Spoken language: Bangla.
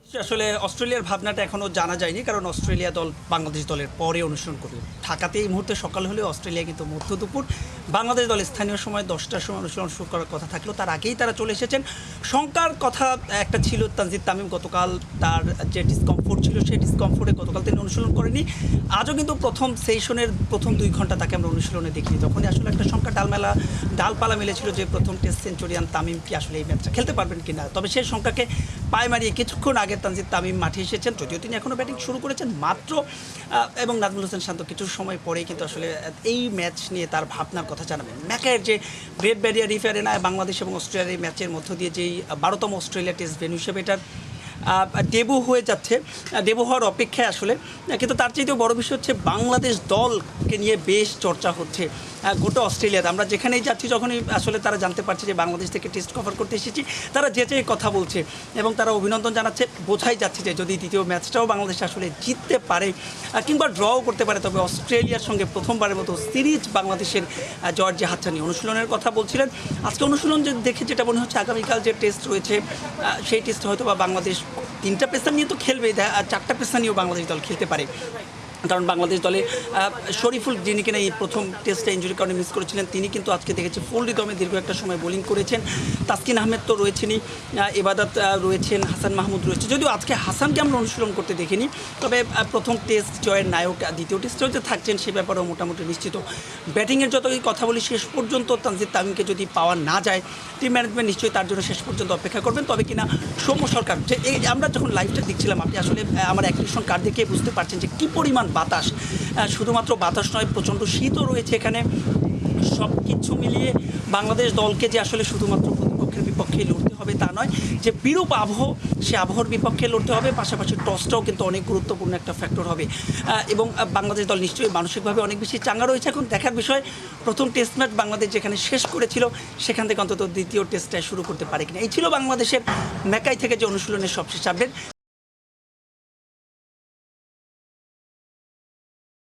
আসলে অস্ট্রেলিয়ার ভাবনাটা এখনও জানা যায়নি, কারণ অস্ট্রেলিয়া দল বাংলাদেশ দলের পরে অনুসরণ করবে। ঢাকাতে এই মুহূর্তে সকাল হলেও অস্ট্রেলিয়া কিন্তু মধ্য দুপুর, বাংলাদেশ দল স্থানীয় সময় 10টার সময় অনুশীলন শুরু করার কথা থাকলেও তার আগেই তারা চলে এসেছেন। শঙ্কার কথা একটা ছিল, তানজিদ তামিম গতকাল তার যে ডিসকমফোর্ট ছিল সেই ডিসকমফোর্টে গতকাল তিনি অনুশীলন করেনি। আজও কিন্তু প্রথম সেশনের প্রথম 2 ঘন্টা তাকে আমরা অনুশীলনে দেখিনি। তখনই আসলে একটা শঙ্কা ডালপালা মিলেছিল যে প্রথম টেস্ট সেঞ্চুরিয়ান তামিম কি আসলে এই ম্যাচটা খেলতে পারবেন কিনা। তবে সেই শঙ্কাকে পায়ে মারিয়ে কিছুক্ষণ আগে তানজিদ তামিম মাঠে এসেছেন, যদিও তিনি এখনও ব্যাটিং শুরু করেছেন মাত্র, এবং নাজমুল হোসেন শান্ত কিছু সময় পরেই কিন্তু আসলে এই ম্যাচ নিয়ে তার ভাবনার কথা জানাবেন। ম্যাকের যে গ্রেট ব্যারিয়ার রিফ অ্যারেনায় বাংলাদেশ এবং অস্ট্রেলিয়ার এই ম্যাচের মধ্য দিয়ে যেই 12তম অস্ট্রেলিয়া টেস্ট ভেন্যু হিসেবে এটার ডেবু হয়ে যাচ্ছে, ডেবু হওয়ার অপেক্ষায় আসলে। কিন্তু তার চাইতেও বড় বিষয় হচ্ছে বাংলাদেশ দলকে নিয়ে বেশ চর্চা হচ্ছে গোটা অস্ট্রেলিয়াতে। আমরা যেখানেই যাচ্ছি, যখনই আসলে তারা জানতে পারছে যে বাংলাদেশ থেকে টেস্ট কভার করতে এসেছি, তারা যেচে কথা বলছে এবং তারা অভিনন্দন জানাচ্ছে। বোঝাই যাচ্ছে যে যদি দ্বিতীয় ম্যাচটাও বাংলাদেশ আসলে জিততে পারে কিংবা ড্রও করতে পারে, তবে অস্ট্রেলিয়ার সঙ্গে প্রথমবারের মতো সিরিজ বাংলাদেশের জয়ের যে হাতছানি। অনুশীলনের কথা বলছিলেন, আজকে অনুশীলন যে দেখে যেটা মনে হচ্ছে আগামীকাল যে টেস্ট রয়েছে সেই টেস্টে হয়তো বা বাংলাদেশ 3টা পেসার নিয়ে তো খেলবে, 4টা পেসার নিয়েও বাংলাদেশ দল খেলতে পারে। কারণ বাংলাদেশ দলে শরীফুল, যিনি কিনা এই প্রথম টেস্টে ইনজুরির কারণে মিস করেছিলেন, তিনি কিন্তু আজকে দেখেছি ফুল রিদমে দীর্ঘ একটা সময় বোলিং করেছেন। তাসকিন আহমেদ তো রয়েছেনই, ইবাদত রয়েছেন, হাসান মাহমুদ রয়েছে। যদিও আজকে হাসানকে আমরা অনুশীলন করতে দেখিনি, তবে প্রথম টেস্ট জয়ের নায়ক দ্বিতীয় টেস্টেও যে থাকছেন সে ব্যাপারেও মোটামুটি নিশ্চিত। ব্যাটিংয়ের যতই কথা বলি, শেষ পর্যন্ত তানজিদ তামিমকে যদি পাওয়া না যায়, টিম ম্যানেজমেন্ট নিশ্চয়ই তার জন্য শেষ পর্যন্ত অপেক্ষা করবেন। তবে কিনা সৌম্য সরকার, যে এই আমরা যখন লাইভটা দেখছিলাম, আপনি আসলে আমার অ্যাক্টিভেশন কার্ড দেখে বুঝতে পারছেন যে কী পরিমাণ বাতাস। শুধুমাত্র বাতাস নয়, প্রচণ্ড শীতও রয়েছে এখানে। সব কিছু মিলিয়ে বাংলাদেশ দলকে যে আসলে শুধুমাত্র প্রতিপক্ষের বিপক্ষে লড়তে হবে তা নয়, যে বিরূপ আবহ, সে আবহাওয়ার বিপক্ষে লড়তে হবে। পাশাপাশি টসটাও কিন্তু অনেক গুরুত্বপূর্ণ একটা ফ্যাক্টর হবে। এবং বাংলাদেশ দল নিশ্চয়ই মানসিকভাবে অনেক বেশি চাঙ্গা রয়েছে। এখন দেখার বিষয়, প্রথম টেস্ট ম্যাচ বাংলাদেশ যেখানে শেষ করেছিল, সেখান থেকে অন্তত দ্বিতীয় টেস্টটা শুরু করতে পারে কিনা। এই ছিল বাংলাদেশের ম্যাকাই থেকে যে অনুশীলনের সবশেষ আপডেট।